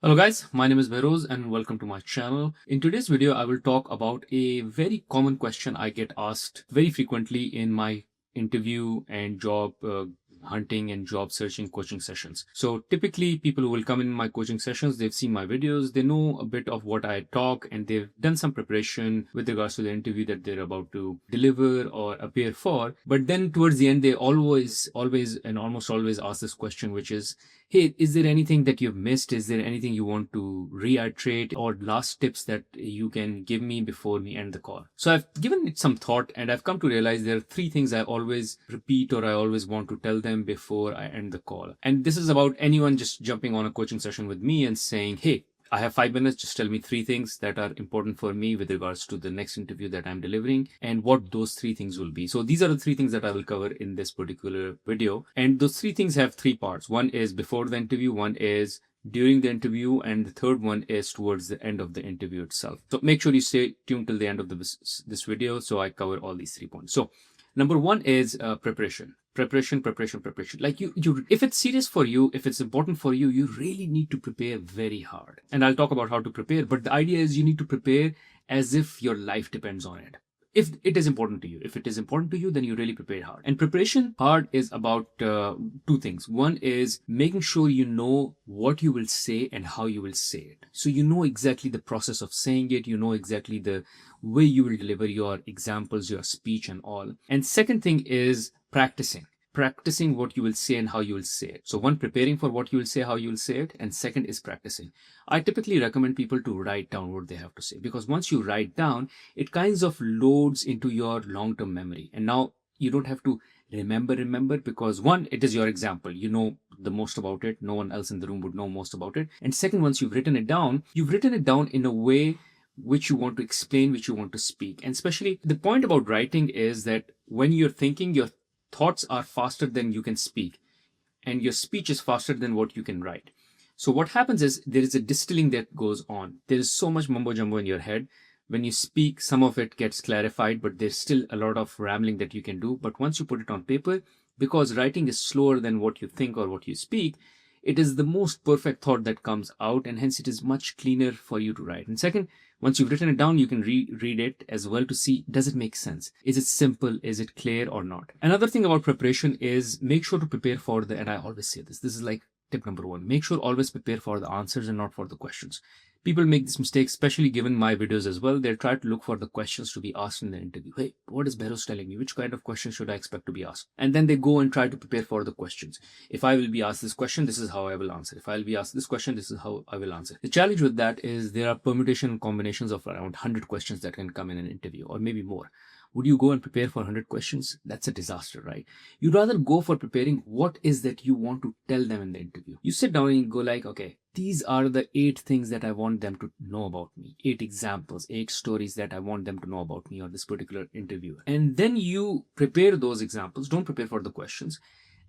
Hello guys, my name is Bahroz and welcome to my channel. In today's video, I will talk about a very common question I get asked very frequently in my interview and job hunting and job searching coaching sessions. So typically people who will come in my coaching sessions, they've seen my videos, they know a bit of what I talk and they've done some preparation with regards to the interview that they're about to deliver or appear for. But then towards the end, they always and almost always ask this question, which is, hey, is there anything that you've missed? Is there anything you want to reiterate or last tips that you can give me before we end the call? So I've given it some thought and I've come to realize there are three things I always repeat or I always want to tell them before I end the call. And this is about anyone just jumping on a coaching session with me and saying, hey, I have 5 minutes. Just tell me three things that are important for me with regards to the next interview that I'm delivering and what those three things will be. So these are the three things that I will cover in this particular video. And those three things have three parts. One is before the interview, one is during the interview, and the third one is towards the end of the interview itself. So make sure you stay tuned till the end of this video so I cover all these 3 points. So number one is preparation. Preparation. Like if it's serious for you, if it's important for you, you really need to prepare very hard. And I'll talk about how to prepare, but the idea is you need to prepare as if your life depends on it. If it is important to you, then you really prepare hard. And preparation hard is about two things. One is making sure you know what you will say and how you will say it. So you know exactly the process of saying it. You know exactly the way you will deliver your examples, your speech and all. And second thing is practicing what you will say and how you will say it. So one, preparing for what you will say, how you will say it, and second is practicing. I typically recommend people to write down what they have to say, because once you write down, it kinds of loads into your long-term memory. And now you don't have to remember, because one, it is your example. You know the most about it. No one else in the room would know most about it. And second, once you've written it down in a way which you want to explain, which you want to speak. And especially the point about writing is that when you're thinking, your thoughts are faster than you can speak, and your speech is faster than what you can write. So what happens is there is a distilling that goes on. There is so much mumbo jumbo in your head. When you speak, some of it gets clarified, but there's still a lot of rambling that you can do. But once you put it on paper, because writing is slower than what you think or what you speak, it is the most perfect thought that comes out, and hence it is much cleaner for you to write. And second, once you've written it down, you can read it as well to see, does it make sense? Is it simple? Is it clear or not? Another thing about preparation is make sure to prepare for and I always say this is like tip number one, make sure always prepare for the answers and not for the questions. People make this mistake, especially given my videos as well. They try to look for the questions to be asked in the interview. Hey, what is Bahroz telling me? Which kind of questions should I expect to be asked? And then they go and try to prepare for the questions. If I will be asked this question, this is how I will answer. If I will be asked this question, this is how I will answer. The challenge with that is there are permutation and combinations of around 100 questions that can come in an interview, or maybe more. Would you go and prepare for 100 questions? That's a disaster, right? You'd rather go for preparing what is that you want to tell them in the interview. You sit down and you go like, okay, these are the 8 things that I want them to know about me. 8 examples, 8 stories that I want them to know about me or this particular interviewer. And then you prepare those examples. Don't prepare for the questions.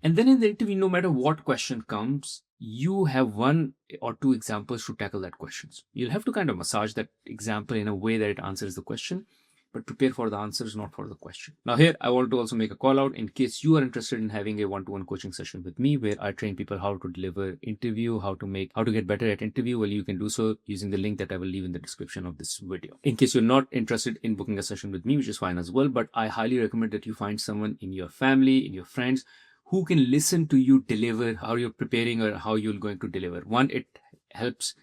And then in the interview, no matter what question comes, you have 1 or 2 examples to tackle that questions. You'll have to kind of massage that example in a way that it answers the question, but prepare for the answers, not for the question. Now here, I want to also make a call out in case you are interested in having a one-to-one coaching session with me, where I train people how to deliver interview, how to get better at interview. Well, you can do so using the link that I will leave in the description of this video. In case you're not interested in booking a session with me, which is fine as well, but I highly recommend that you find someone in your family, in your friends, who can listen to you deliver, how you're preparing or how you're going to deliver. One, it helps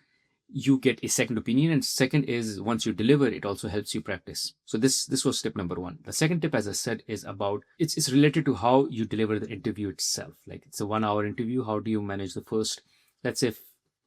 you get a second opinion, and second is once you deliver, it also helps you practice. So this was tip number 1. The second tip, as I said, is about it's related to how you deliver the interview itself. Like it's a 1-hour interview. How do you manage the first, let's say,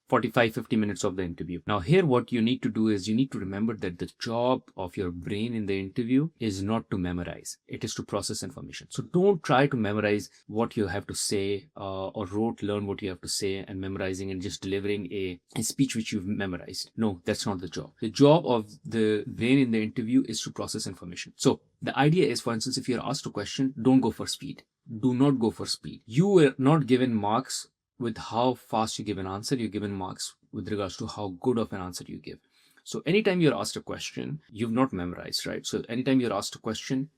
45-50 minutes of the interview? Now here, what you need to do is you need to remember that the job of your brain in the interview is not to memorize. It is to process information. So don't try to memorize what you have to say or learn what you have to say and memorizing and just delivering a speech which you've memorized. No, that's not the job. The job of the brain in the interview is to process information. So the idea is, for instance, if you're asked a question, don't go for speed. Do not go for speed. You were not given marks with how fast you give an answer. You're given marks with regards to how good of an answer you give. So anytime you're asked a question, you've not memorized, right? So anytime you're asked a question,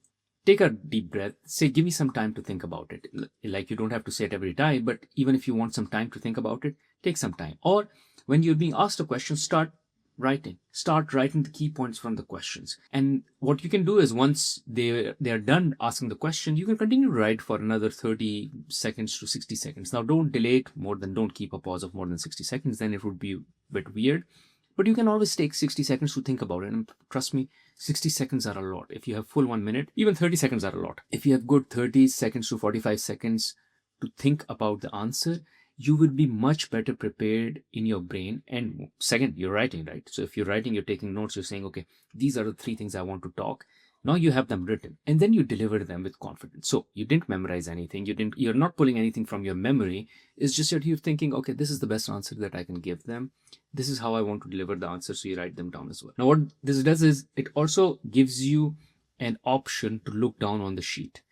take a deep breath, say, give me some time to think about it. Like you don't have to say it every time, but even if you want some time to think about it, take some time. Or when you're being asked a question, start writing the key points from the questions. And what you can do is, once they're done asking the question, you can continue to write for another 30 seconds to 60 seconds. Now, don't delay it more than, don't keep a pause of more than 60 seconds, then it would be a bit weird. But you can always take 60 seconds to think about it. And trust me, 60 seconds are a lot. If you have full 1 minute, even 30 seconds are a lot. If you have good 30 seconds to 45 seconds to think about the answer, you will be much better prepared in your brain. And second, you're writing, right? So if you're writing, you're taking notes, you're saying, okay, these are the 3 things I want to talk. Now you have them written, and then you deliver them with confidence. So you didn't memorize anything. You're not pulling anything from your memory. It's just that you're thinking, okay, this is the best answer that I can give them. This is how I want to deliver the answer. So you write them down as well. Now, what this does is, it also gives you an option to look down on the sheet.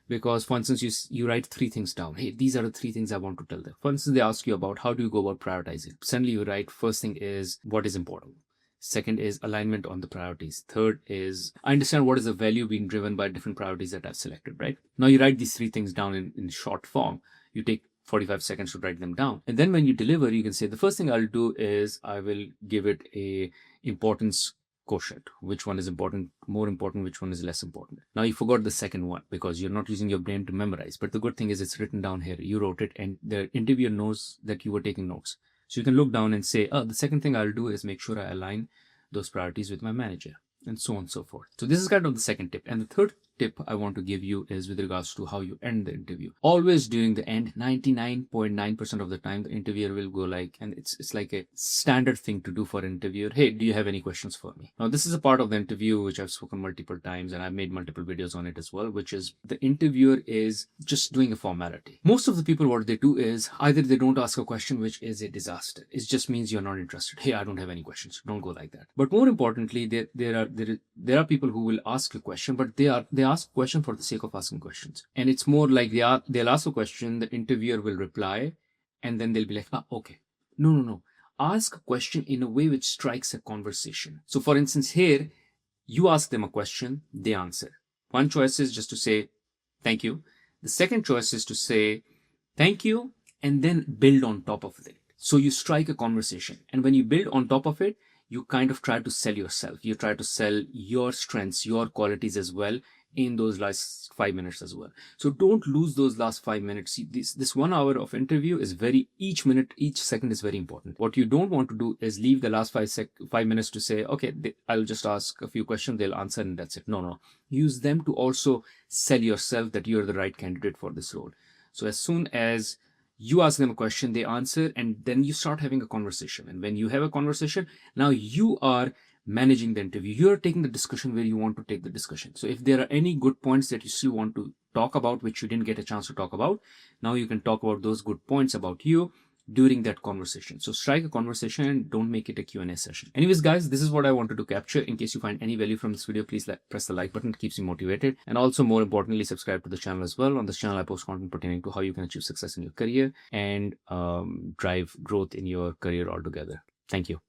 Because, for instance, you write 3 things down. Hey, these are the 3 things I want to tell them. For instance, they ask you about how do you go about prioritizing. Suddenly you write, first thing is what is important. Second is alignment on the priorities. Third is, I understand what is the value being driven by different priorities that I've selected, right? Now you write these 3 things down in short form. You take 45 seconds to write them down. And then when you deliver, you can say, the first thing I'll do is I will give it a importance quotient. Which one is important, more important, which one is less important. Now you forgot the second one because you're not using your brain to memorize. But the good thing is it's written down here. You wrote it, and the interviewer knows that you were taking notes. So you can look down and say, oh, the second thing I'll do is make sure I align those priorities with my manager, and so on and so forth. So this is kind of the second tip. And the third tip I want to give you is with regards to how you end the interview. Always during the end, 99.9% of the time, the interviewer will go like, and it's like a standard thing to do for an interviewer, hey, do you have any questions for me? Now, this is a part of the interview which I've spoken multiple times, and I've made multiple videos on it as well, which is the interviewer is just doing a formality. Most of the people, what they do is either they don't ask a question, which is a disaster. It just means you're not interested. Hey, I don't have any questions. Don't go like that. But more importantly, there are people who will ask a question, but they ask a question for the sake of asking questions. And it's more like they'll ask a question, the interviewer will reply, and then they'll be like, okay. No. Ask a question in a way which strikes a conversation. So for instance, here, you ask them a question, they answer. One choice is just to say, thank you. The second choice is to say, thank you, and then build on top of it. So you strike a conversation. And when you build on top of it, you kind of try to sell yourself. You try to sell your strengths, your qualities as well in those last 5 minutes as well. So don't lose those last 5 minutes. See, this 1 hour of interview is each minute, each second is very important. What you don't want to do is leave the last 5 minutes to say, okay, I'll just ask a few questions, they'll answer, and that's it. No. Use them to also sell yourself that you're the right candidate for this role. So as soon as you ask them a question, they answer, and then you start having a conversation. And when you have a conversation, now you are managing the interview. You're taking the discussion where you want to take the discussion. So if there are any good points that you still want to talk about, which you didn't get a chance to talk about, now you can talk about those good points about you during that conversation. So strike a conversation and don't make it a Q&A session. Anyways, guys, this is what I wanted to capture. In case you find any value from this video, please press the like button. It keeps you motivated. And also, more importantly, subscribe to the channel as well. On this channel, I post content pertaining to how you can achieve success in your career and drive growth in your career altogether. Thank you.